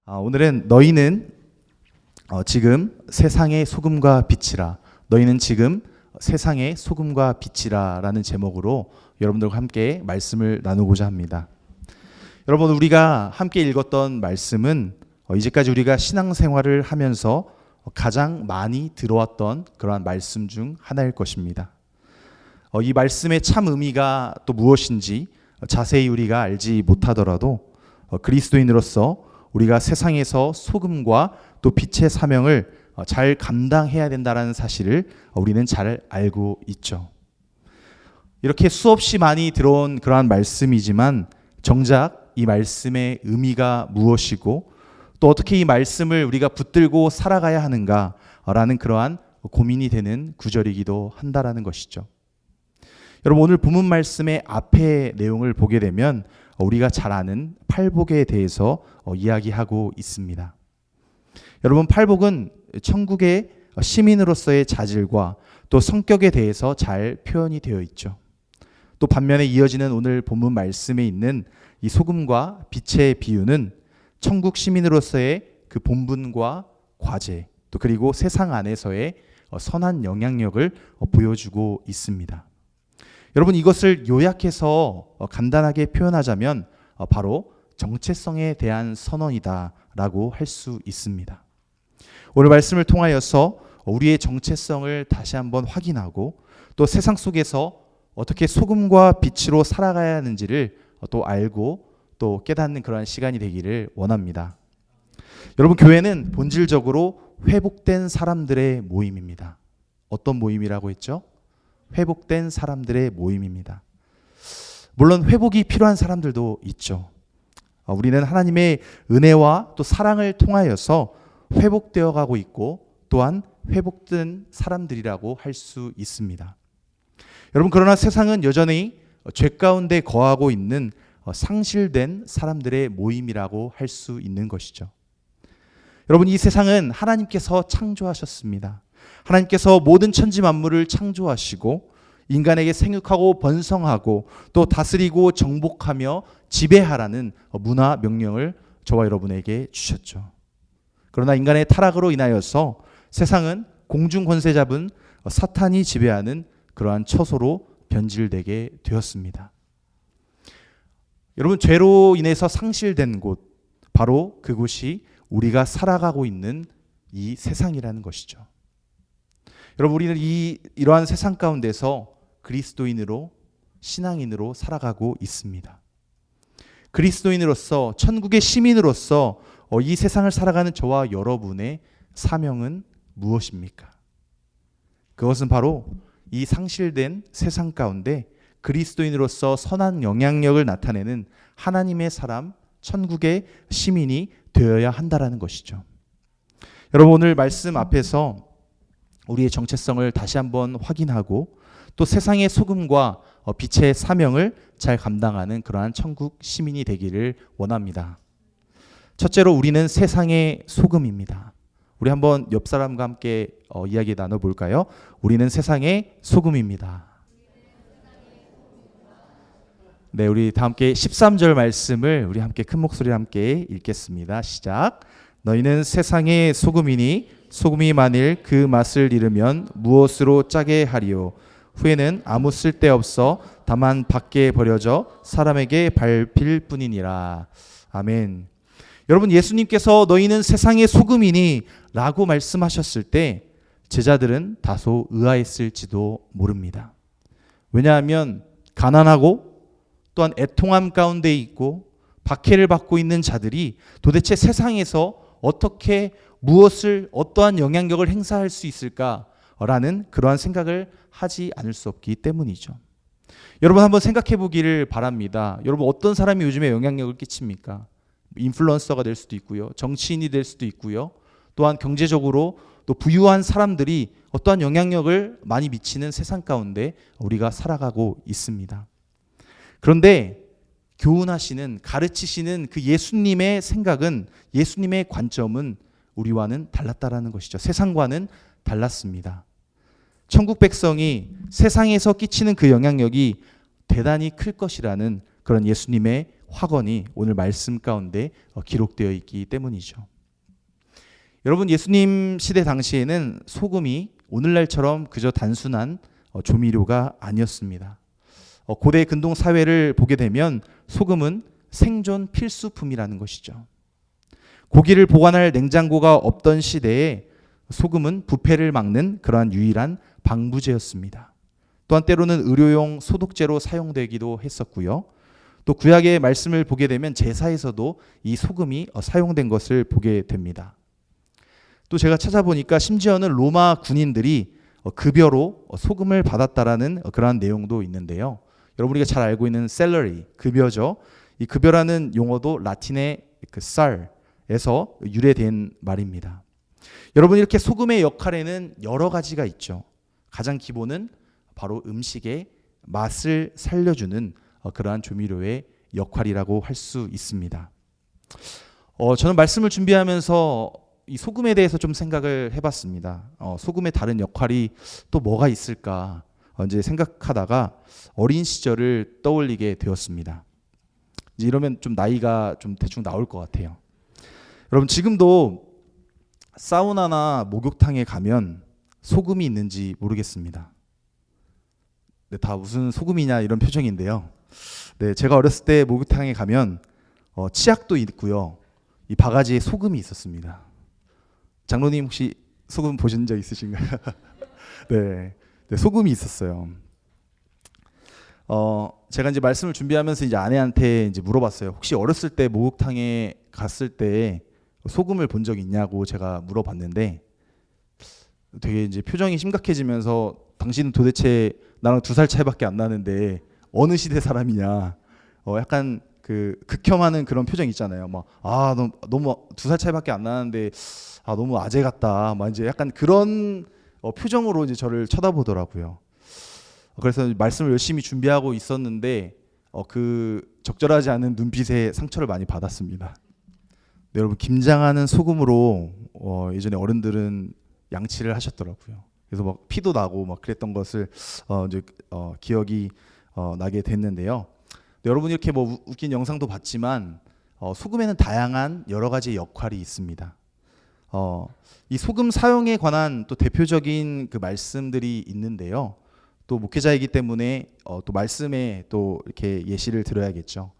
오늘은 너희는 지금 세상의 소금과 빛이라. 너희는 지금 세상의 소금과 빛이라 라는 제목으로 여러분들과 함께 말씀을 나누고자 합니다. 여러분, 우리가 함께 읽었던 말씀은 이제까지 우리가 신앙생활을 하면서 가장 많이 들어왔던 그러한 말씀 중 하나일 것입니다. 이 말씀의 참 의미가 또 무엇인지 자세히 우리가 알지 못하더라도 그리스도인으로서 우리가 세상에서 소금과 또 빛의 사명을 잘 감당해야 된다는 사실을 우리는 잘 알고 있죠. 이렇게 수없이 많이 들어온 그러한 말씀이지만 정작 이 말씀의 의미가 무엇이고 또 어떻게 이 말씀을 우리가 붙들고 살아가야 하는가라는 그러한 고민이 되는 구절이기도 한다라는 것이죠. 여러분, 오늘 본문 말씀의 앞에 내용을 보게 되면 우리가 잘 아는 팔복에 대해서 이야기하고 있습니다. 여러분, 팔복은 천국의 시민으로서의 자질과 또 성격에 대해서 잘 표현이 되어 있죠. 또 반면에 이어지는 오늘 본문 말씀에 있는 이 소금과 빛의 비유는 천국 시민으로서의 그 본분과 과제, 또 그리고 세상 안에서의 선한 영향력을 보여주고 있습니다. 여러분, 이것을 요약해서 간단하게 표현하자면 바로 정체성에 대한 선언이다라고 할 수 있습니다. 오늘 말씀을 통하여서 우리의 정체성을 다시 한번 확인하고 또 세상 속에서 어떻게 소금과 빛으로 살아가야 하는지를 또 알고 또 깨닫는 그러한 시간이 되기를 원합니다. 여러분, 교회는 본질적으로 회복된 사람들의 모임입니다. 어떤 모임이라고 했죠? 회복된 사람들의 모임입니다. 물론 회복이 필요한 사람들도 있죠. 우리는 하나님의 은혜와 또 사랑을 통하여서 회복되어 가고 있고 또한 회복된 사람들이라고 할 수 있습니다. 여러분, 그러나 세상은 여전히 죄 가운데 거하고 있는 상실된 사람들의 모임이라고 할 수 있는 것이죠. 여러분, 이 세상은 하나님께서 창조하셨습니다. 하나님께서 모든 천지 만물을 창조하시고 인간에게 생육하고 번성하고 또 다스리고 정복하며 지배하라는 문화 명령을 저와 여러분에게 주셨죠. 그러나 인간의 타락으로 인하여서 세상은 공중 권세 잡은 사탄이 지배하는 그러한 처소로 변질되게 되었습니다. 여러분, 죄로 인해서 상실된 곳, 바로 그곳이 우리가 살아가고 있는 이 세상이라는 것이죠. 여러분, 우리는 이러한 세상 가운데서 그리스도인으로, 신앙인으로 살아가고 있습니다. 그리스도인으로서, 천국의 시민으로서 이 세상을 살아가는 저와 여러분의 사명은 무엇입니까? 그것은 바로 이 상실된 세상 가운데 그리스도인으로서 선한 영향력을 나타내는 하나님의 사람, 천국의 시민이 되어야 한다라는 것이죠. 여러분, 오늘 말씀 앞에서 우리의 정체성을 다시 한번 확인하고 또 세상의 소금과 빛의 사명을 잘 감당하는 그러한 천국 시민이 되기를 원합니다. 첫째로 우리는 세상의 소금입니다. 우리 한번 옆 사람과 함께 이야기 나눠볼까요? 우리는 세상의 소금입니다. 네, 우리 다 함께 13절 말씀을 우리 함께 큰 목소리로 함께 읽겠습니다. 시작. 너희는 세상의 소금이니 소금이 만일 그 맛을 잃으면 무엇으로 짜게 하리요? 후에는 아무 쓸데없어 다만 밖에 버려져 사람에게 밟힐 뿐이니라. 아멘. 여러분, 예수님께서 너희는 세상의 소금이니 라고 말씀하셨을 때 제자들은 다소 의아했을지도 모릅니다. 왜냐하면 가난하고 또한 애통함 가운데 있고 박해를 받고 있는 자들이 도대체 세상에서 어떻게 무엇을 어떠한 영향력을 행사할 수 있을까라는 그러한 생각을 하지 않을 수 없기 때문이죠. 여러분, 한번 생각해 보기를 바랍니다. 여러분, 어떤 사람이 요즘에 영향력을 끼칩니까? 인플루언서가 될 수도 있고요. 정치인이 될 수도 있고요. 또한 경제적으로 또 부유한 사람들이 어떠한 영향력을 많이 미치는 세상 가운데 우리가 살아가고 있습니다. 그런데 교훈하시는, 가르치시는 그 예수님의 생각은, 예수님의 관점은 우리와는 달랐다라는 것이죠. 세상과는 달랐습니다. 천국 백성이 세상에서 끼치는 그 영향력이 대단히 클 것이라는 그런 예수님의 확언이 오늘 말씀 가운데 기록되어 있기 때문이죠. 여러분, 예수님 시대 당시에는 소금이 오늘날처럼 그저 단순한 조미료가 아니었습니다. 고대 근동 사회를 보게 되면 소금은 생존 필수품이라는 것이죠. 고기를 보관할 냉장고가 없던 시대에 소금은 부패를 막는 그러한 유일한 방부제였습니다. 또한 때로는 의료용 소독제로 사용되기도 했었고요. 또 구약의 말씀을 보게 되면 제사에서도 이 소금이 사용된 것을 보게 됩니다. 또 제가 찾아보니까 심지어는 로마 군인들이 급여로 소금을 받았다라는 그러한 내용도 있는데요. 여러분, 우리가 잘 알고 있는 셀러리, 급여죠. 이 급여라는 용어도 라틴의 그 쌀에서 유래된 말입니다. 여러분, 이렇게 소금의 역할에는 여러 가지가 있죠. 가장 기본은 바로 음식의 맛을 살려주는 그러한 조미료의 역할이라고 할 수 있습니다. 저는 말씀을 준비하면서 이 소금에 대해서 좀 생각을 해봤습니다. 소금의 다른 역할이 또 뭐가 있을까 이제 생각하다가 어린 시절을 떠올리게 되었습니다. 이제 이러면 좀 나이가 좀 대충 나올 것 같아요. 여러분, 지금도 사우나나 목욕탕에 가면 소금이 있는지 모르겠습니다. 네, 다 무슨 소금이냐 이런 표정인데요. 네, 제가 어렸을 때 목욕탕에 가면 치약도 있고요. 이 바가지에 소금이 있었습니다. 장로님 혹시 소금 보신 적 있으신가요? 네, 소금이 있었어요. 제가 이제 말씀을 준비하면서 이제 아내한테 이제 물어봤어요. 혹시 어렸을 때 목욕탕에 갔을 때 소금을 본 적 있냐고 제가 물어봤는데 되게 이제 표정이 심각해지면서 당신은 도대체 나랑 2살 차이밖에 안 나는데 어느 시대 사람이냐, 약간 그 극혐하는 그런 표정 있잖아요. 막 너무 2살 차이밖에 안 나는데 너무 아재 같다. 막 이제 약간 그런 표정으로 이제 저를 쳐다보더라고요. 그래서 말씀을 열심히 준비하고 있었는데 그 적절하지 않은 눈빛에 상처를 많이 받았습니다. 네, 여러분, 김장하는 소금으로 예전에 어른들은 양치를 하셨더라고요. 그래서 막 피도 나고 막 그랬던 것을 이제 기억이 나게 됐는데요. 네, 여러분, 이렇게 뭐 웃긴 영상도 봤지만 소금에는 다양한 여러 가지 역할이 있습니다. 이 소금 사용에 관한 또 대표적인 그 말씀들이 있는데요. 또 목회자이기 때문에 또 말씀에 또 이렇게 예시를 들어야겠죠.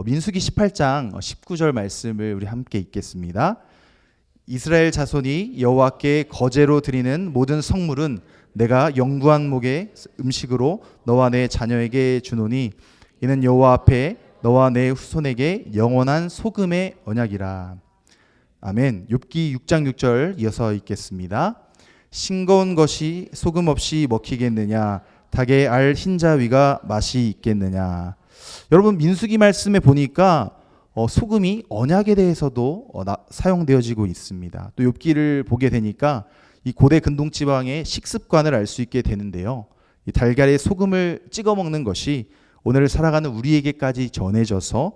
민수기 18장 19절 말씀을 우리 함께 읽겠습니다. 이스라엘 자손이 여호와께 거제로 드리는 모든 성물은 내가 영구한 목의 음식으로 너와 내 자녀에게 주노니 이는 여호와 앞에 너와 내 후손에게 영원한 소금의 언약이라. 아멘. 욥기 6장 6절 이어서 읽겠습니다. 싱거운 것이 소금 없이 먹히겠느냐, 닭의 알 흰자위가 맛이 있겠느냐. 여러분, 민수기 말씀에 보니까 소금이 언약에 대해서도 사용되어지고 있습니다. 또 욥기를 보게 되니까 이 고대 근동 지방의 식습관을 알 수 있게 되는데요. 이 달걀에 소금을 찍어 먹는 것이 오늘 살아가는 우리에게까지 전해져서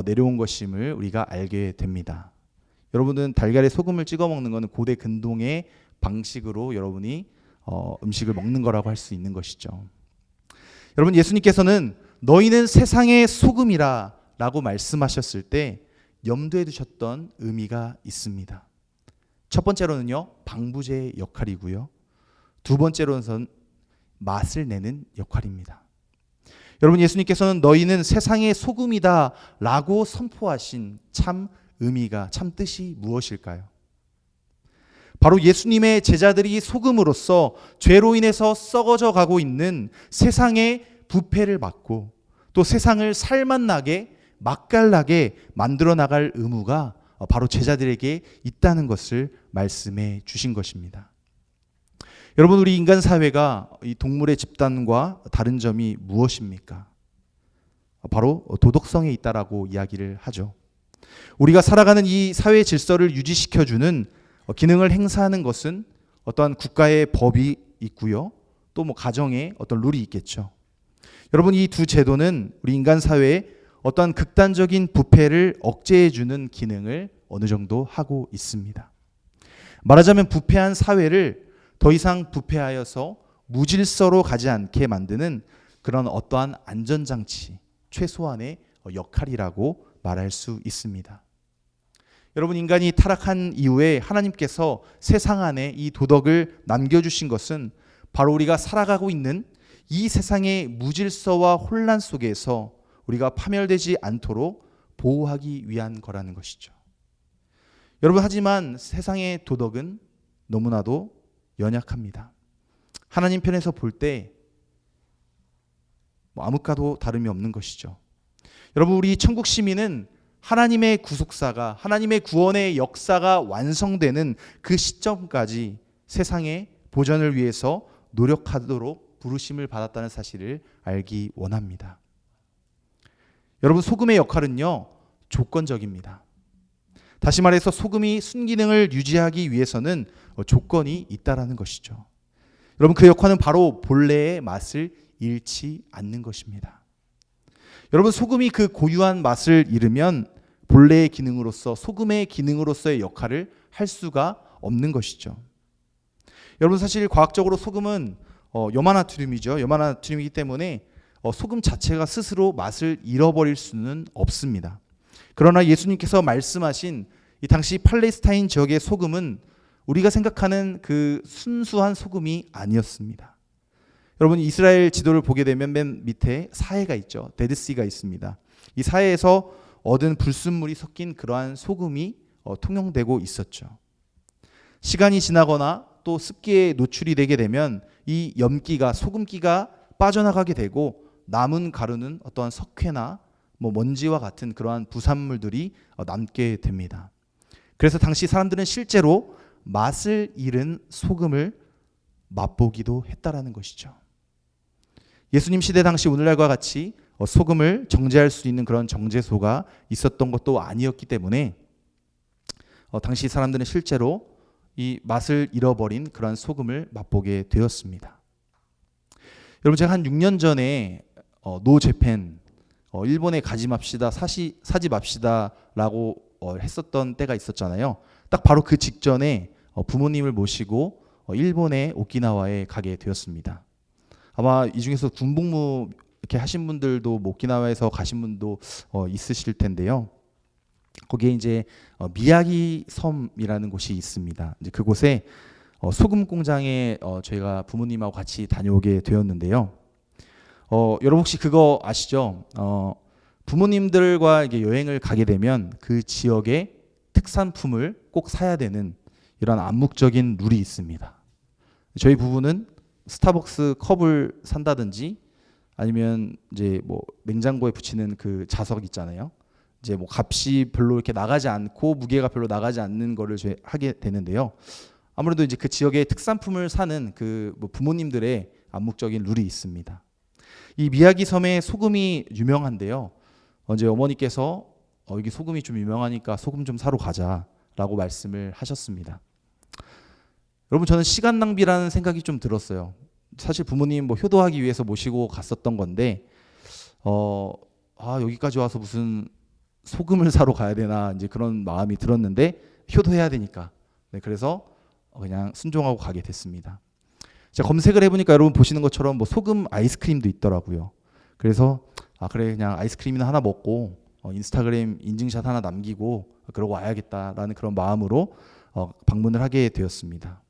내려온 것임을 우리가 알게 됩니다. 여러분은 달걀에 소금을 찍어 먹는 것은 고대 근동의 방식으로 여러분이 음식을 먹는 거라고 할 수 있는 것이죠. 여러분, 예수님께서는 너희는 세상의 소금이라 라고 말씀하셨을 때 염두에 두셨던 의미가 있습니다. 첫 번째로는요, 방부제의 역할이고요. 두 번째로는 맛을 내는 역할입니다. 여러분, 예수님께서는 너희는 세상의 소금이다 라고 선포하신 참 의미가, 참 뜻이 무엇일까요? 바로 예수님의 제자들이 소금으로서 죄로 인해서 썩어져 가고 있는 세상의 부패를 막고 또 세상을 살맛나게 맛깔나게 만들어 나갈 의무가 바로 제자들에게 있다는 것을 말씀해 주신 것입니다. 여러분, 우리 인간 사회가 이 동물의 집단과 다른 점이 무엇입니까? 바로 도덕성에 있다라고 이야기를 하죠. 우리가 살아가는 이 사회 질서를 유지시켜주는 기능을 행사하는 것은 어떠한 국가의 법이 있고요. 또 뭐 가정에 어떤 룰이 있겠죠. 여러분, 이 두 제도는 우리 인간 사회에 어떠한 극단적인 부패를 억제해주는 기능을 어느 정도 하고 있습니다. 말하자면 부패한 사회를 더 이상 부패하여서 무질서로 가지 않게 만드는 그런 어떠한 안전장치, 최소한의 역할이라고 말할 수 있습니다. 여러분, 인간이 타락한 이후에 하나님께서 세상 안에 이 도덕을 남겨주신 것은 바로 우리가 살아가고 있는 이 세상의 무질서와 혼란 속에서 우리가 파멸되지 않도록 보호하기 위한 거라는 것이죠. 여러분, 하지만 세상의 도덕은 너무나도 연약합니다. 하나님 편에서 볼 때 아무것도 다름이 없는 것이죠. 여러분, 우리 천국 시민은 하나님의 구속사가, 하나님의 구원의 역사가 완성되는 그 시점까지 세상의 보전을 위해서 노력하도록 부르심을 받았다는 사실을 알기 원합니다. 여러분, 소금의 역할은요, 조건적입니다. 다시 말해서 소금이 순기능을 유지하기 위해서는 조건이 있다라는 것이죠. 여러분, 그 역할은 바로 본래의 맛을 잃지 않는 것입니다. 여러분, 소금이 그 고유한 맛을 잃으면 본래의 기능으로서, 소금의 기능으로서의 역할을 할 수가 없는 것이죠. 여러분, 사실 과학적으로 소금은 염화나트륨이죠. 염화나트륨이기 때문에 소금 자체가 스스로 맛을 잃어버릴 수는 없습니다. 그러나 예수님께서 말씀하신 이 당시 팔레스타인 지역의 소금은 우리가 생각하는 그 순수한 소금이 아니었습니다. 여러분, 이스라엘 지도를 보게 되면 맨 밑에 사해가 있죠. 데드시가 있습니다. 이 사해에서 얻은 불순물이 섞인 그러한 소금이 통용되고 있었죠. 시간이 지나거나 또 습기에 노출이 되게 되면 이 염기가, 소금기가 빠져나가게 되고 남은 가루는 어떠한 석회나 먼지와 같은 그러한 부산물들이 남게 됩니다. 그래서 당시 사람들은 실제로 맛을 잃은 소금을 맛보기도 했다라는 것이죠. 예수님 시대 당시 오늘날과 같이 소금을 정제할 수 있는 그런 정제소가 있었던 것도 아니었기 때문에 당시 사람들은 실제로 이 맛을 잃어버린 그런 소금을 맛보게 되었습니다. 여러분, 제가 한 6년 전에 노 재팬, 일본에 가지 맙시다, 사지 맙시다라고 했었던 때가 있었잖아요. 딱 바로 그 직전에 부모님을 모시고 일본의 오키나와에 가게 되었습니다. 아마 이 중에서 군복무 이렇게 하신 분들도 오키나와에서 가신 분도 있으실 텐데요. 거기에 이제 미야기 섬이라는 곳이 있습니다. 이제 그곳에 소금 공장에 저희가 부모님하고 같이 다녀오게 되었는데요. 여러분 혹시 그거 아시죠? 부모님들과 이게 여행을 가게 되면 그 지역의 특산품을 꼭 사야 되는 이런 암묵적인 룰이 있습니다. 저희 부부는 스타벅스 컵을 산다든지 아니면 이제 냉장고에 붙이는 그 자석 있잖아요. 이제 값이 별로 이렇게 나가지 않고 무게가 별로 나가지 않는 거를 하게 되는데요. 아무래도 이제 그 지역의 특산품을 사는 그 부모님들의 암묵적인 룰이 있습니다. 이 미야기 섬의 소금이 유명한데요. 이제 어머니께서 여기 소금이 좀 유명하니까 소금 좀 사러 가자라고 말씀을 하셨습니다. 여러분, 저는 시간 낭비라는 생각이 좀 들었어요. 사실 부모님 효도하기 위해서 모시고 갔었던 건데 여기까지 와서 무슨 소금을 사러 가야 되나 이제 그런 마음이 들었는데 효도해야 되니까 그래서 그냥 순종하고 가게 됐습니다. 제가 검색을 해보니까 여러분 보시는 것처럼 소금 아이스크림도 있더라고요. 그래서 그래 그냥 아이스크림이나 하나 먹고 인스타그램 인증샷 하나 남기고 그러고 와야겠다라는 그런 마음으로 방문을 하게 되었습니다.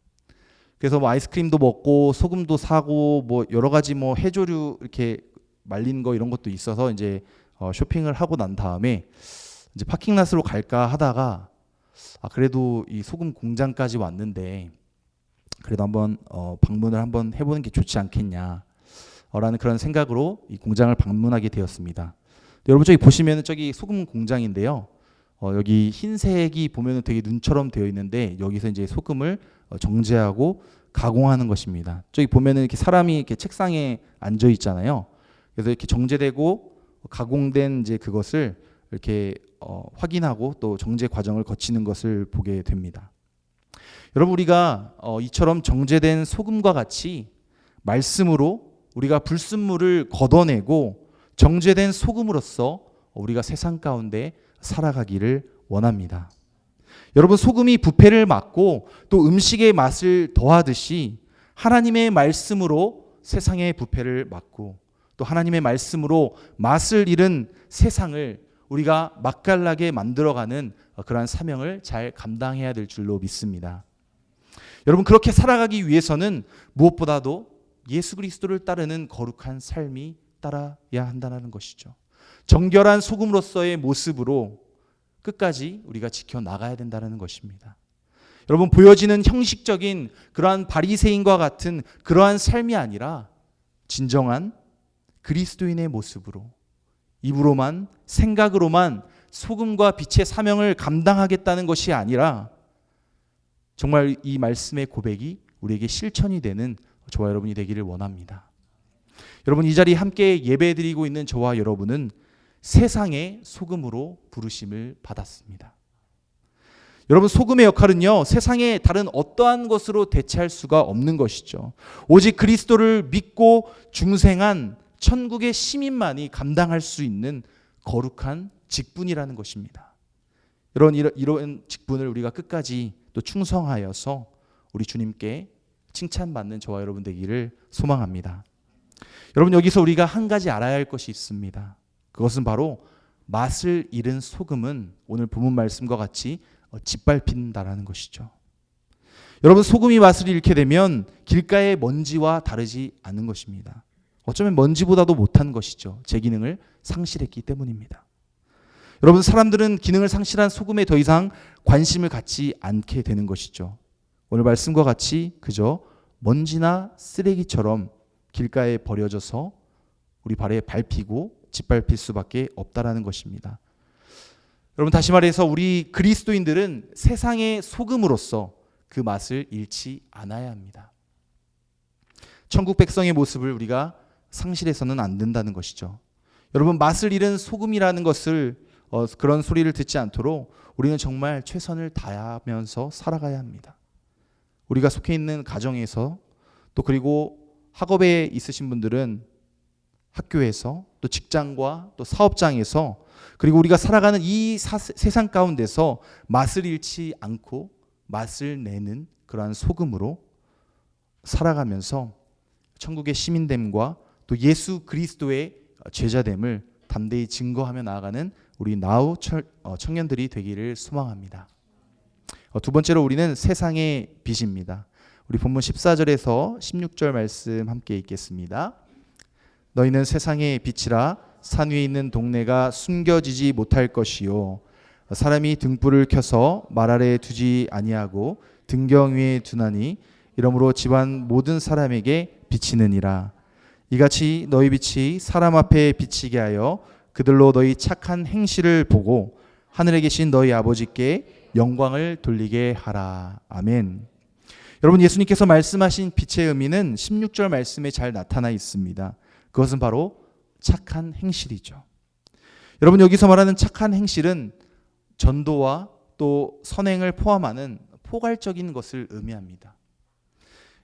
그래서 아이스크림도 먹고 소금도 사고 여러 가지 해조류 이렇게 말린 거 이런 것도 있어서 이제 쇼핑을 하고 난 다음에 이제 파킹랏으로 갈까 하다가 그래도 이 소금 공장까지 왔는데 그래도 한번 방문을 한번 해보는 게 좋지 않겠냐라는 그런 생각으로 이 공장을 방문하게 되었습니다. 여러분 저기 보시면 저기 소금 공장인데요. 여기 흰색이 보면은 되게 눈처럼 되어 있는데 여기서 이제 소금을 정제하고 가공하는 것입니다. 저기 보면은 이렇게 사람이 이렇게 책상에 앉아 있잖아요. 그래서 이렇게 정제되고 가공된 이제 그것을 이렇게 확인하고 또 정제 과정을 거치는 것을 보게 됩니다. 여러분 우리가 이처럼 정제된 소금과 같이 말씀으로 우리가 불순물을 걷어내고 정제된 소금으로서 우리가 세상 가운데 살아가기를 원합니다. 여러분 소금이 부패를 막고 또 음식의 맛을 더하듯이 하나님의 말씀으로 세상의 부패를 막고 또 하나님의 말씀으로 맛을 잃은 세상을 우리가 맛깔나게 만들어가는 그러한 사명을 잘 감당해야 될 줄로 믿습니다. 여러분, 그렇게 살아가기 위해서는 무엇보다도 예수 그리스도를 따르는 거룩한 삶이 따라야 한다는 것이죠. 정결한 소금으로서의 모습으로 끝까지 우리가 지켜나가야 된다는 것입니다. 여러분, 보여지는 형식적인 그러한 바리새인과 같은 그러한 삶이 아니라 진정한 그리스도인의 모습으로 입으로만 생각으로만 소금과 빛의 사명을 감당하겠다는 것이 아니라 정말 이 말씀의 고백이 우리에게 실천이 되는 저와 여러분이 되기를 원합니다. 여러분, 이 자리에 함께 예배드리고 있는 저와 여러분은 세상의 소금으로 부르심을 받았습니다. 여러분, 소금의 역할은요, 세상의 다른 어떠한 것으로 대체할 수가 없는 것이죠. 오직 그리스도를 믿고 중생한 천국의 시민만이 감당할 수 있는 거룩한 직분이라는 것입니다. 이런 직분을 우리가 끝까지 또 충성하여서 우리 주님께 칭찬받는 저와 여러분 되기를 소망합니다. 여러분, 여기서 우리가 한 가지 알아야 할 것이 있습니다. 그것은 바로 맛을 잃은 소금은 오늘 본문 말씀과 같이 짓밟힌다라는 것이죠. 여러분, 소금이 맛을 잃게 되면 길가의 먼지와 다르지 않은 것입니다. 어쩌면 먼지보다도 못한 것이죠. 제 기능을 상실했기 때문입니다. 여러분, 사람들은 기능을 상실한 소금에 더 이상 관심을 갖지 않게 되는 것이죠. 오늘 말씀과 같이 그저 먼지나 쓰레기처럼 길가에 버려져서 우리 발에 밟히고 짓밟힐 수밖에 없다라는 것입니다. 여러분, 다시 말해서 우리 그리스도인들은 세상의 소금으로서 그 맛을 잃지 않아야 합니다. 천국 백성의 모습을 우리가 상실해서는 안 된다는 것이죠. 여러분, 맛을 잃은 소금이라는 것을 그런 소리를 듣지 않도록 우리는 정말 최선을 다하면서 살아가야 합니다. 우리가 속해 있는 가정에서 또 그리고 학업에 있으신 분들은 학교에서 또 직장과 또 사업장에서 그리고 우리가 살아가는 이 세상 가운데서 맛을 잃지 않고 맛을 내는 그러한 소금으로 살아가면서 천국의 시민됨과 또 예수 그리스도의 제자됨을 담대히 증거하며 나아가는 우리 나우 청년들이 되기를 소망합니다. 두 번째로 우리는 세상의 빛입니다. 우리 본문 14절에서 16절 말씀 함께 읽겠습니다. 너희는 세상의 빛이라 산 위에 있는 동네가 숨겨지지 못할 것이요 사람이 등불을 켜서 말 아래에 두지 아니하고 등경 위에 두나니 이러므로 집안 모든 사람에게 비치느니라. 이같이 너희 빛이 사람 앞에 비치게 하여 그들로 너희 착한 행실을 보고 하늘에 계신 너희 아버지께 영광을 돌리게 하라. 아멘. 여러분, 예수님께서 말씀하신 빛의 의미는 16절 말씀에 잘 나타나 있습니다. 그것은 바로 착한 행실이죠. 여러분, 여기서 말하는 착한 행실은 전도와 또 선행을 포함하는 포괄적인 것을 의미합니다.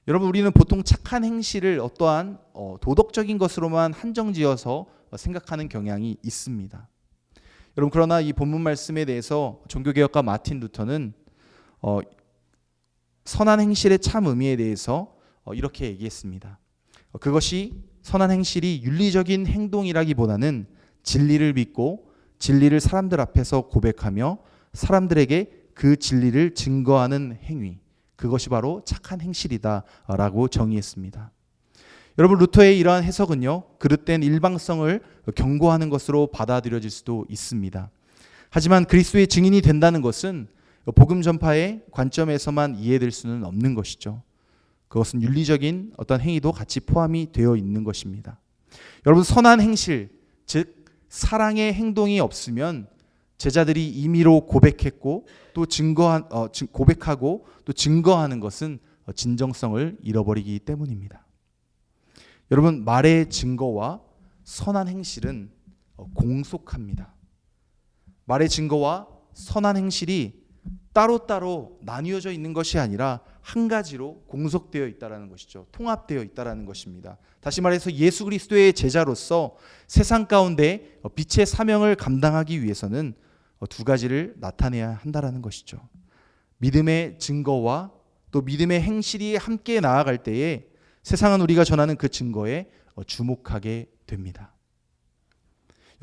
여러분, 우리는 보통 착한 행실을 어떠한 도덕적인 것으로만 한정지어서 생각하는 경향이 있습니다. 여러분, 그러나 이 본문 말씀에 대해서 종교개혁가 마틴 루터는 선한 행실의 참 의미에 대해서 이렇게 얘기했습니다. 그것이 선한 행실이 윤리적인 행동이라기보다는 진리를 믿고 진리를 사람들 앞에서 고백하며 사람들에게 그 진리를 증거하는 행위, 그것이 바로 착한 행실이다라고 정의했습니다. 여러분, 루터의 이러한 해석은요, 그릇된 일방성을 경고하는 것으로 받아들여질 수도 있습니다. 하지만 그리스도의 증인이 된다는 것은 복음 전파의 관점에서만 이해될 수는 없는 것이죠. 그것은 윤리적인 어떤 행위도 같이 포함이 되어 있는 것입니다. 여러분, 선한 행실, 즉 사랑의 행동이 없으면 제자들이 임의로 고백했고 또 고백하고 또 증거하는 것은 진정성을 잃어버리기 때문입니다. 여러분, 말의 증거와 선한 행실은 공속합니다. 말의 증거와 선한 행실이 따로따로 나뉘어져 있는 것이 아니라 한 가지로 공속되어 있다는 것이죠. 통합되어 있다는 것입니다. 다시 말해서 예수 그리스도의 제자로서 세상 가운데 빛의 사명을 감당하기 위해서는 두 가지를 나타내야 한다는 것이죠. 믿음의 증거와 또 믿음의 행실이 함께 나아갈 때에 세상은 우리가 전하는 그 증거에 주목하게 됩니다.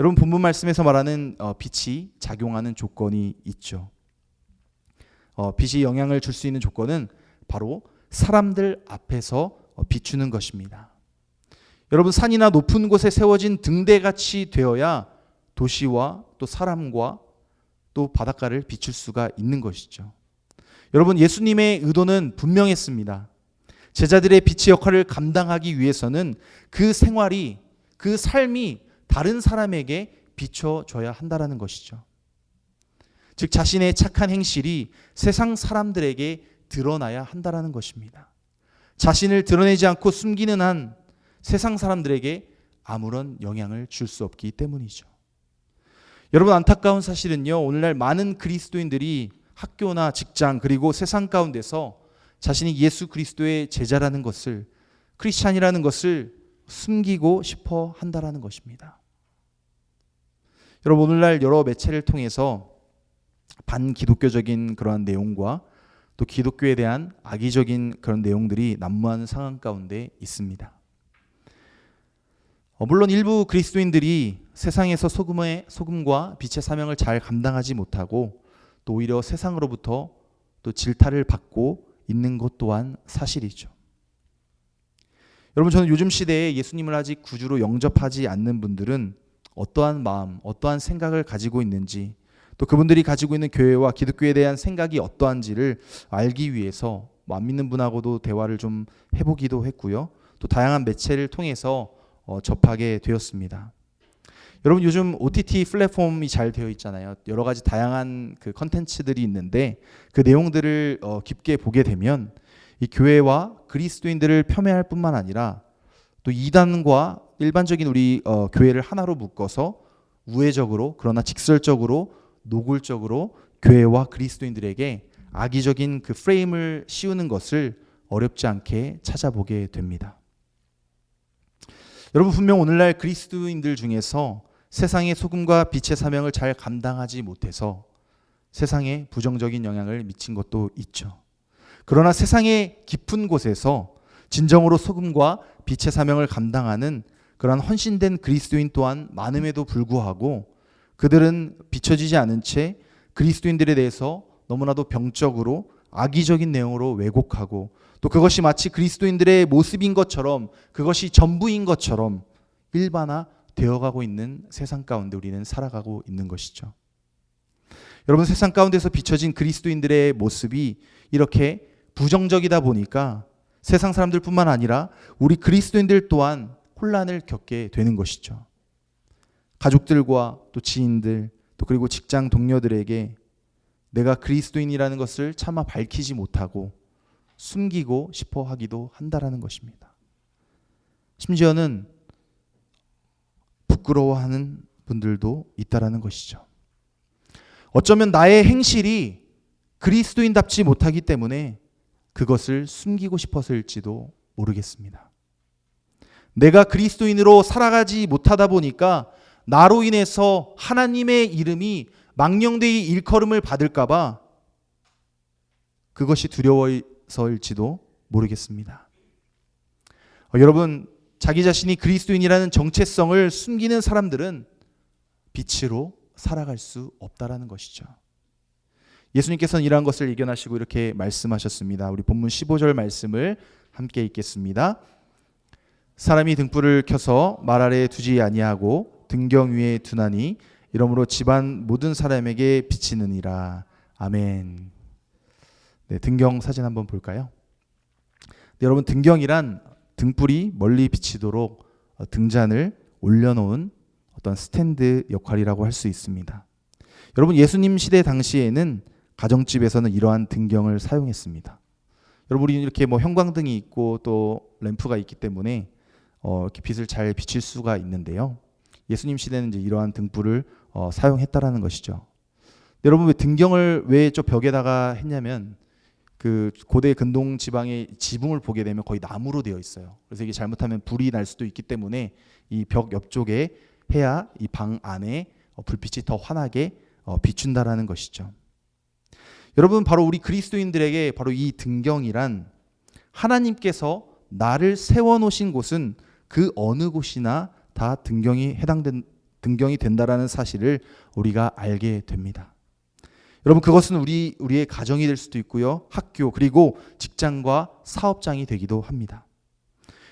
여러분, 본문 말씀에서 말하는 빛이 작용하는 조건이 있죠. 빛이 영향을 줄 수 있는 조건은 바로 사람들 앞에서 비추는 것입니다. 여러분, 산이나 높은 곳에 세워진 등대같이 되어야 도시와 또 사람과 또 바닷가를 비출 수가 있는 것이죠. 여러분, 예수님의 의도는 분명했습니다. 제자들의 빛의 역할을 감당하기 위해서는 그 생활이, 그 삶이 다른 사람에게 비춰줘야 한다는 것이죠. 즉, 자신의 착한 행실이 세상 사람들에게 드러나야 한다는 것입니다. 자신을 드러내지 않고 숨기는 한 세상 사람들에게 아무런 영향을 줄 수 없기 때문이죠. 여러분, 안타까운 사실은요, 오늘날 많은 그리스도인들이 학교나 직장 그리고 세상 가운데서 자신이 예수 그리스도의 제자라는 것을, 크리스찬이라는 것을 숨기고 싶어 한다는 것입니다. 여러분, 오늘날 여러 매체를 통해서 반기독교적인 그러한 내용과 또 기독교에 대한 악의적인 그런 내용들이 난무하는 상황 가운데 있습니다. 물론 일부 그리스도인들이 세상에서 소금과 빛의 사명을 잘 감당하지 못하고 또 오히려 세상으로부터 또 질타를 받고 있는 것 또한 사실이죠. 여러분, 저는 요즘 시대에 예수님을 아직 구주로 영접하지 않는 분들은 어떠한 마음, 어떠한 생각을 가지고 있는지, 또 그분들이 가지고 있는 교회와 기독교에 대한 생각이 어떠한지를 알기 위해서 안 믿는 분하고도 대화를 좀 해보기도 했고요. 또 다양한 매체를 통해서 접하게 되었습니다. 여러분, 요즘 OTT 플랫폼이 잘 되어 있잖아요. 여러 가지 다양한 그 컨텐츠들이 있는데 그 내용들을 깊게 보게 되면 이 교회와 그리스도인들을 폄훼할 뿐만 아니라 또 이단과 일반적인 우리 교회를 하나로 묶어서 우회적으로, 그러나 직설적으로, 노골적으로 교회와 그리스도인들에게 악의적인 그 프레임을 씌우는 것을 어렵지 않게 찾아보게 됩니다. 여러분, 분명 오늘날 그리스도인들 중에서 세상의 소금과 빛의 사명을 잘 감당하지 못해서 세상에 부정적인 영향을 미친 것도 있죠. 그러나 세상의 깊은 곳에서 진정으로 소금과 빛의 사명을 감당하는 그러한 헌신된 그리스도인 또한 많음에도 불구하고 그들은 비춰지지 않은 채 그리스도인들에 대해서 너무나도 병적으로 악의적인 내용으로 왜곡하고 또 그것이 마치 그리스도인들의 모습인 것처럼, 그것이 전부인 것처럼 일반화 되어가고 있는 세상 가운데 우리는 살아가고 있는 것이죠. 여러분, 세상 가운데서 비춰진 그리스도인들의 모습이 이렇게 부정적이다 보니까 세상 사람들뿐만 아니라 우리 그리스도인들 또한 혼란을 겪게 되는 것이죠. 가족들과 또 지인들, 또 그리고 직장 동료들에게 내가 그리스도인이라는 것을 차마 밝히지 못하고 숨기고 싶어 하기도 한다라는 것입니다. 심지어는 부끄러워하는 분들도 있다라는 것이죠. 어쩌면 나의 행실이 그리스도인답지 못하기 때문에 그것을 숨기고 싶어서일지도 모르겠습니다. 내가 그리스도인으로 살아가지 못하다 보니까 나로 인해서 하나님의 이름이 망령되이 일컬음을 받을까 봐 그것이 두려워서일지도 모르겠습니다. 여러분, 자기 자신이 그리스도인이라는 정체성을 숨기는 사람들은 빛으로 살아갈 수 없다라는 것이죠. 예수님께서는 이러한 것을 예견하시고 이렇게 말씀하셨습니다. 우리 본문 15절 말씀을 함께 읽겠습니다. 사람이 등불을 켜서 말 아래에 두지 아니하고 등경 위에 두나니 이러므로 집안 모든 사람에게 비치느니라. 아멘. 네, 등경 사진 한번 볼까요? 네, 여러분, 등경이란 등불이 멀리 비치도록 등잔을 올려놓은 어떤 스탠드 역할이라고 할 수 있습니다. 여러분, 예수님 시대 당시에는 가정집에서는 이러한 등경을 사용했습니다. 여러분, 우리 이렇게 뭐 형광등이 있고 또 램프가 있기 때문에 이렇게 빛을 잘 비칠 수가 있는데요. 예수님 시대는 이제 이러한 등불을 사용했다라는 것이죠. 여러분, 왜 등경을 왜 저 벽에다가 했냐면 그 고대 근동 지방의 지붕을 보게 되면 거의 나무로 되어 있어요. 그래서 이게 잘못하면 불이 날 수도 있기 때문에 이 벽 옆쪽에 해야 이 방 안에 불빛이 더 환하게 비춘다라는 것이죠. 여러분, 바로 우리 그리스도인들에게 바로 이 등경이란 하나님께서 나를 세워놓으신 곳은 그 어느 곳이나 다 등경이 된다라는 사실을 우리가 알게 됩니다. 여러분, 그것은 우리의 가정이 될 수도 있고요, 학교 그리고 직장과 사업장이 되기도 합니다.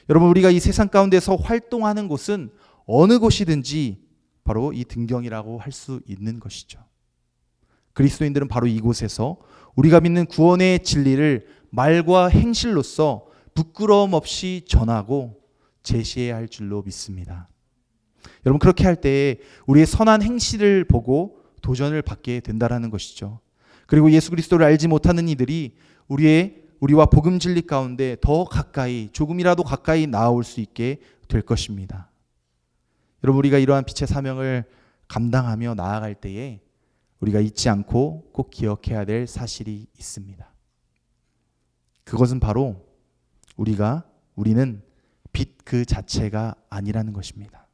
여러분, 우리가 이 세상 가운데서 활동하는 곳은 어느 곳이든지 바로 이 등경이라고 할 수 있는 것이죠. 그리스도인들은 바로 이곳에서 우리가 믿는 구원의 진리를 말과 행실로서 부끄러움 없이 전하고 제시해야 할 줄로 믿습니다. 여러분, 그렇게 할 때에 우리의 선한 행실을 보고 도전을 받게 된다라는 것이죠. 그리고 예수 그리스도를 알지 못하는 이들이 우리와 복음 진리 가운데 더 가까이, 조금이라도 가까이 나아올 수 있게 될 것입니다. 여러분, 우리가 이러한 빛의 사명을 감당하며 나아갈 때에 우리가 잊지 않고 꼭 기억해야 될 사실이 있습니다. 그것은 바로 우리는 빛 그 자체가 아니라는 것입니다.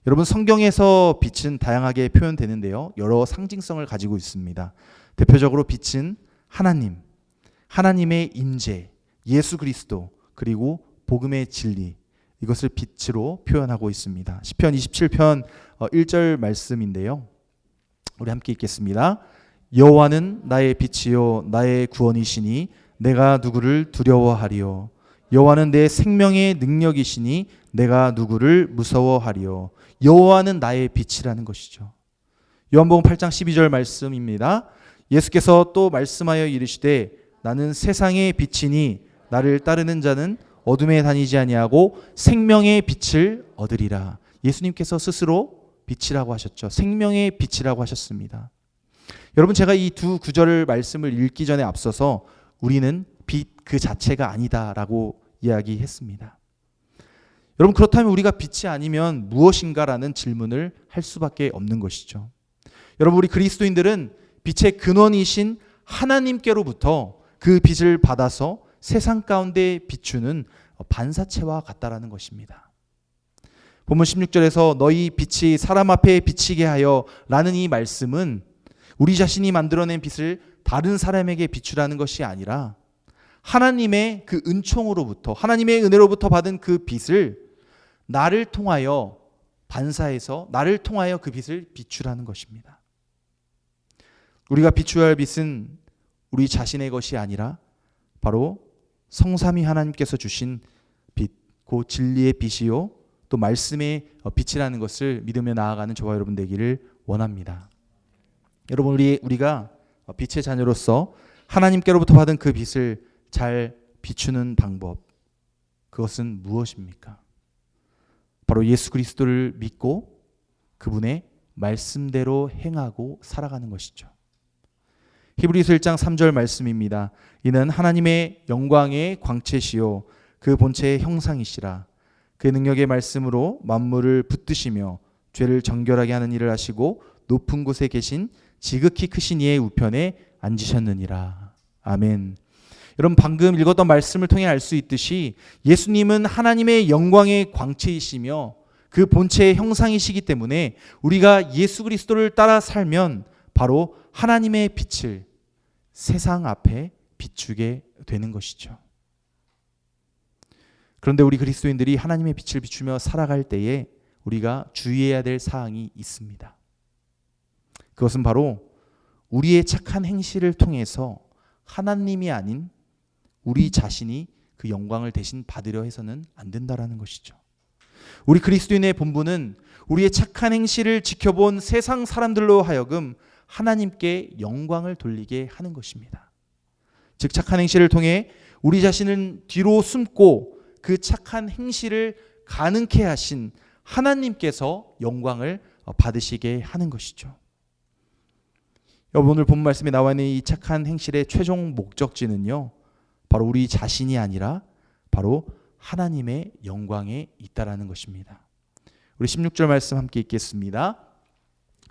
여러분, 성경에서 빛은 다양하게 표현되는데요, 여러 상징성을 가지고 있습니다. 대표적으로 빛은 하나님의 임재, 예수 그리스도, 그리고 복음의 진리, 이것을 빛으로 표현하고 있습니다. 시편 27편 1절 말씀인데요, 우리 함께 읽겠습니다. 여호와는 나의 빛이요 나의 구원이시니 내가 누구를 두려워하리요. 여호와는 내 생명의 능력이시니 내가 누구를 무서워하리요. 여호와는 나의 빛이라는 것이죠. 요한복음 8장 12절 말씀입니다. 예수께서 또 말씀하여 이르시되 나는 세상의 빛이니 나를 따르는 자는 어둠에 다니지 아니하고 생명의 빛을 얻으리라. 예수님께서 스스로 빛이라고 하셨죠. 생명의 빛이라고 하셨습니다. 여러분, 제가 이 두 구절을 말씀을 읽기 전에 앞서서 우리는 빛 그 자체가 아니다라고 이야기했습니다. 여러분, 그렇다면 우리가 빛이 아니면 무엇인가라는 질문을 할 수밖에 없는 것이죠. 여러분, 우리 그리스도인들은 빛의 근원이신 하나님께로부터 그 빛을 받아서 세상 가운데 비추는 반사체와 같다라는 것입니다. 본문 16절에서 너희 빛이 사람 앞에 비치게 하여 라는 이 말씀은 우리 자신이 만들어낸 빛을 다른 사람에게 비추라는 것이 아니라 하나님의 그 은총으로부터, 하나님의 은혜로부터 받은 그 빛을 나를 통하여 반사해서 나를 통하여 그 빛을 비추라는 것입니다. 우리가 비추어야 할 빛은 우리 자신의 것이 아니라 바로 성삼위 하나님께서 주신 빛, 그 진리의 빛이요 또 말씀의 빛이라는 것을 믿으며 나아가는 저와 여러분 되기를 원합니다. 여러분, 우리가 빛의 자녀로서 하나님께로부터 받은 그 빛을 잘 비추는 방법, 그것은 무엇입니까? 바로 예수 그리스도를 믿고 그분의 말씀대로 행하고 살아가는 것이죠. 히브리서 1장 3절 말씀입니다. 이는 하나님의 영광의 광채시요 그 본체의 형상이시라. 그 능력의 말씀으로 만물을 붙드시며 죄를 정결하게 하는 일을 하시고 높은 곳에 계신 지극히 크신 이의 우편에 앉으셨느니라. 아멘. 여러분, 방금 읽었던 말씀을 통해 알 수 있듯이 예수님은 하나님의 영광의 광채이시며 그 본체의 형상이시기 때문에 우리가 예수 그리스도를 따라 살면 바로 하나님의 빛을 세상 앞에 비추게 되는 것이죠. 그런데 우리 그리스도인들이 하나님의 빛을 비추며 살아갈 때에 우리가 주의해야 될 사항이 있습니다. 그것은 바로 우리의 착한 행실을 통해서 하나님이 아닌 우리 자신이 그 영광을 대신 받으려 해서는 안 된다라는 것이죠. 우리 그리스도인의 본분은 우리의 착한 행실을 지켜본 세상 사람들로 하여금 하나님께 영광을 돌리게 하는 것입니다. 즉, 착한 행실을 통해 우리 자신은 뒤로 숨고 그 착한 행실을 가능케 하신 하나님께서 영광을 받으시게 하는 것이죠. 여러분, 오늘 본 말씀에 나와 있는 이 착한 행실의 최종 목적지는요, 바로 우리 자신이 아니라 바로 하나님의 영광에 있다라는 것입니다. 우리 16절 말씀 함께 읽겠습니다.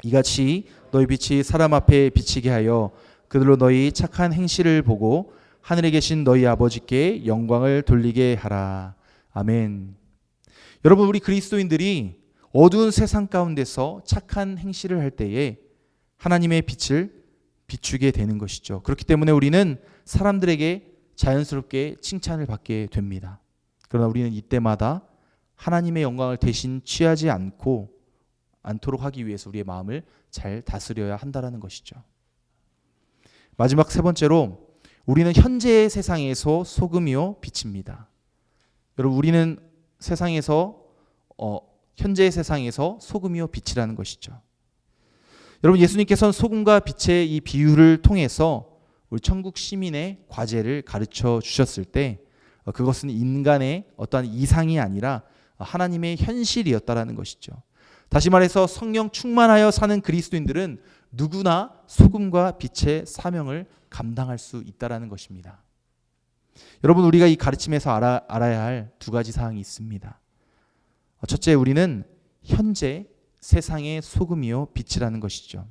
이같이 너희 빛이 사람 앞에 비치게 하여 그들로 너희 착한 행실을 보고 하늘에 계신 너희 아버지께 영광을 돌리게 하라. 아멘. 여러분, 우리 그리스도인들이 어두운 세상 가운데서 착한 행실을 할 때에 하나님의 빛을 비추게 되는 것이죠. 그렇기 때문에 우리는 사람들에게 자연스럽게 칭찬을 받게 됩니다. 그러나 우리는 이때마다 하나님의 영광을 대신 취하지 않도록 하기 위해서 우리의 마음을 잘 다스려야 한다라는 것이죠. 마지막 세 번째로 우리는 현재의 세상에서 소금이요 빛입니다. 여러분, 우리는 현재의 세상에서 소금이요 빛이라는 것이죠. 여러분, 예수님께서는 소금과 빛의 이 비유를 통해서 우리 천국 시민의 과제를 가르쳐 주셨을 때 그것은 인간의 어떠한 이상이 아니라 하나님의 현실이었다라는 것이죠. 다시 말해서 성령 충만하여 사는 그리스도인들은 누구나 소금과 빛의 사명을 감당할 수 있다라는 것입니다. 여러분, 우리가 이 가르침에서 알아야 할 두 가지 사항이 있습니다. 첫째, 우리는 현재 세상의 소금이요 빛이라는 것이죠.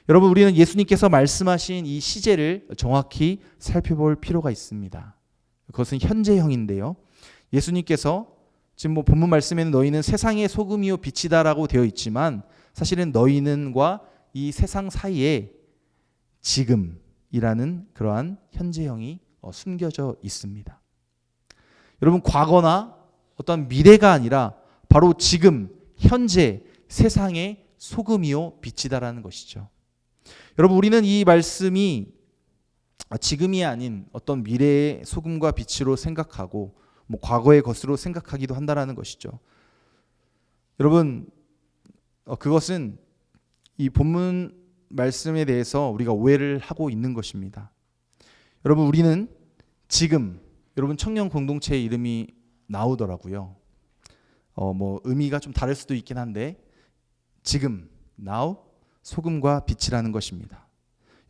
여러분, 우리는 예수님께서 말씀하신 이 시제를 정확히 살펴볼 필요가 있습니다. 그것은 현재형인데요. 예수님께서 지금 본문 말씀에는 너희는 세상의 소금이요 빛이다라고 되어 있지만 사실은 너희는과 이 세상 사이에 지금이라는 그러한 현재형이 숨겨져 있습니다. 여러분, 과거나 어떤 미래가 아니라 바로 지금 현재 세상의 소금이요 빛이다라는 것이죠. 여러분, 우리는 이 말씀이 지금이 아닌 어떤 미래의 소금과 빛으로 생각하고 과거의 것으로 생각하기도 한다라는 것이죠. 여러분, 그것은 이 본문 말씀에 대해서 우리가 오해를 하고 있는 것입니다. 여러분, 우리는 지금, 여러분 청년 공동체의 이름이 나오더라고요. 의미가 좀 다를 수도 있긴 한데 지금, now, 소금과 빛이라는 것입니다.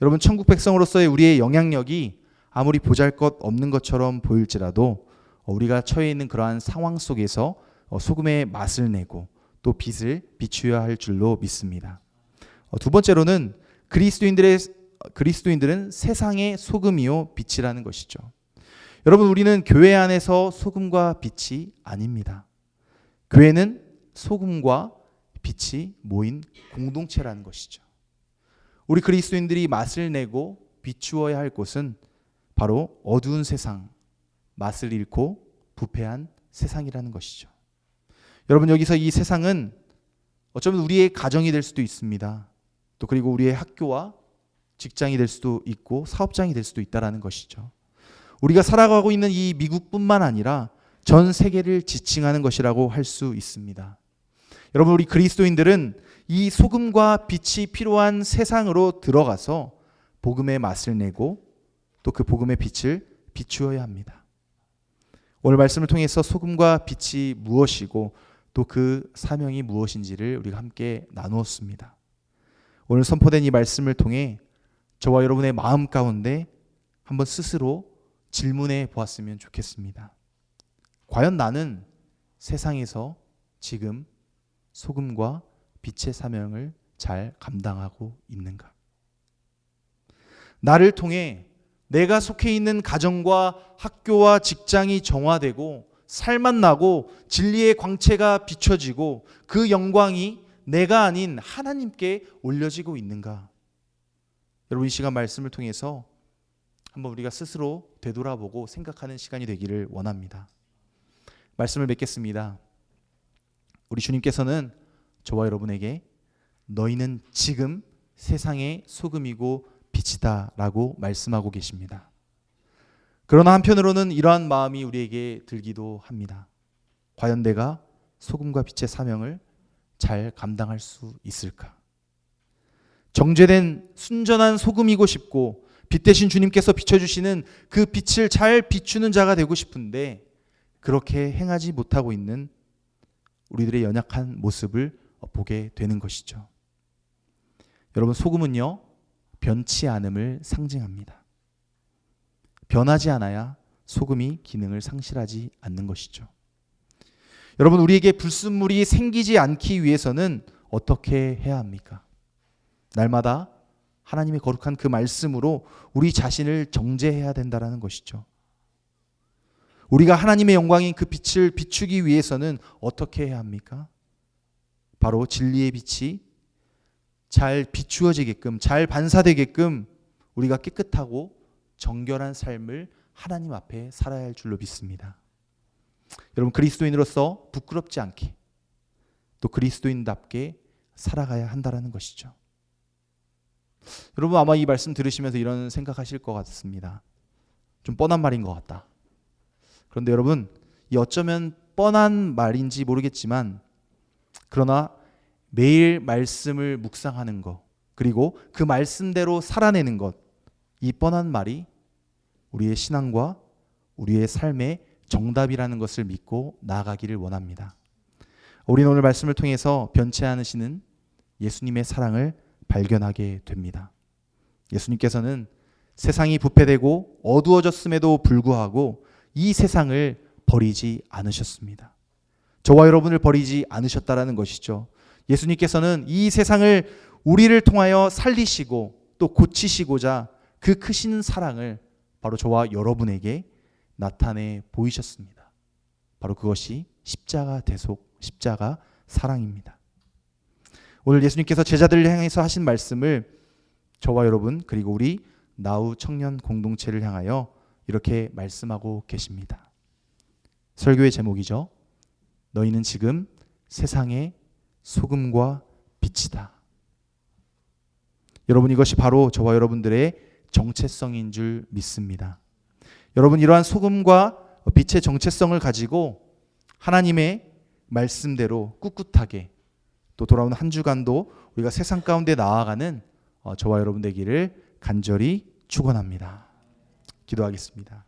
여러분, 천국 백성으로서의 우리의 영향력이 아무리 보잘것 없는 것처럼 보일지라도 우리가 처해 있는 그러한 상황 속에서 소금의 맛을 내고 또 빛을 비추어야 할 줄로 믿습니다. 두 번째로는 그리스도인들은 세상의 소금이요 빛이라는 것이죠. 여러분, 우리는 교회 안에서 소금과 빛이 아닙니다. 교회는 소금과 빛이 모인 공동체라는 것이죠. 우리 그리스도인들이 맛을 내고 비추어야 할 곳은 바로 어두운 세상, 맛을 잃고 부패한 세상이라는 것이죠. 여러분, 여기서 이 세상은 어쩌면 우리의 가정이 될 수도 있습니다. 또 그리고 우리의 학교와 직장이 될 수도 있고 사업장이 될 수도 있다라는 것이죠. 우리가 살아가고 있는 이 미국뿐만 아니라 전 세계를 지칭하는 것이라고 할 수 있습니다. 여러분, 우리 그리스도인들은 이 소금과 빛이 필요한 세상으로 들어가서 복음의 맛을 내고 또 그 복음의 빛을 비추어야 합니다. 오늘 말씀을 통해서 소금과 빛이 무엇이고 또 그 사명이 무엇인지를 우리가 함께 나누었습니다. 오늘 선포된 이 말씀을 통해 저와 여러분의 마음 가운데 한번 스스로 질문해 보았으면 좋겠습니다. 과연 나는 세상에서 지금 소금과 빛의 사명을 잘 감당하고 있는가? 나를 통해 내가 속해 있는 가정과 학교와 직장이 정화되고 살만 나고 진리의 광채가 비춰지고 그 영광이 내가 아닌 하나님께 올려지고 있는가? 여러분, 이 시간 말씀을 통해서 한번 우리가 스스로 되돌아보고 생각하는 시간이 되기를 원합니다. 말씀을 맺겠습니다. 우리 주님께서는 저와 여러분에게 너희는 지금 세상의 소금이고 빛이다 라고 말씀하고 계십니다. 그러나 한편으로는 이러한 마음이 우리에게 들기도 합니다. 과연 내가 소금과 빛의 사명을 잘 감당할 수 있을까? 정죄된 순전한 소금이고 싶고 빛 대신 주님께서 비춰주시는 그 빛을 잘 비추는 자가 되고 싶은데 그렇게 행하지 못하고 있는 우리들의 연약한 모습을 보게 되는 것이죠. 여러분, 소금은요 변치 않음을 상징합니다. 변하지 않아야 소금이 기능을 상실하지 않는 것이죠. 여러분, 우리에게 불순물이 생기지 않기 위해서는 어떻게 해야 합니까? 날마다 하나님의 거룩한 그 말씀으로 우리 자신을 정죄해야 된다는 것이죠. 우리가 하나님의 영광인 그 빛을 비추기 위해서는 어떻게 해야 합니까? 바로 진리의 빛이 잘 비추어지게끔, 잘 반사되게끔 우리가 깨끗하고 정결한 삶을 하나님 앞에 살아야 할 줄로 믿습니다. 여러분 그리스도인으로서 부끄럽지 않게 또 그리스도인답게 살아가야 한다라는 것이죠. 여러분 아마 이 말씀 들으시면서 이런 생각하실 것 같습니다. 좀 뻔한 말인 것 같다. 그런데 여러분 이 어쩌면 뻔한 말인지 모르겠지만 그러나 매일 말씀을 묵상하는 것 그리고 그 말씀대로 살아내는 것 이 뻔한 말이 우리의 신앙과 우리의 삶의 정답이라는 것을 믿고 나아가기를 원합니다. 우리는 오늘 말씀을 통해서 변치 않으시는 예수님의 사랑을 발견하게 됩니다. 예수님께서는 세상이 부패되고 어두워졌음에도 불구하고 이 세상을 버리지 않으셨습니다. 저와 여러분을 버리지 않으셨다라는 것이죠. 예수님께서는 이 세상을 우리를 통하여 살리시고 또 고치시고자 그 크신 사랑을 바로 저와 여러분에게 나타내 보이셨습니다. 바로 그것이 십자가 대속, 십자가 사랑입니다. 오늘 예수님께서 제자들을 향해서 하신 말씀을 저와 여러분 그리고 우리 나우 청년 공동체를 향하여 이렇게 말씀하고 계십니다. 설교의 제목이죠. 너희는 지금 세상의 소금과 빛이다. 여러분 이것이 바로 저와 여러분들의 정체성인 줄 믿습니다. 여러분 이러한 소금과 빛의 정체성을 가지고 하나님의 말씀대로 꿋꿋하게 또 돌아오는 한 주간도 우리가 세상 가운데 나아가는 저와 여러분 되기를 간절히 축원합니다. 기도하겠습니다.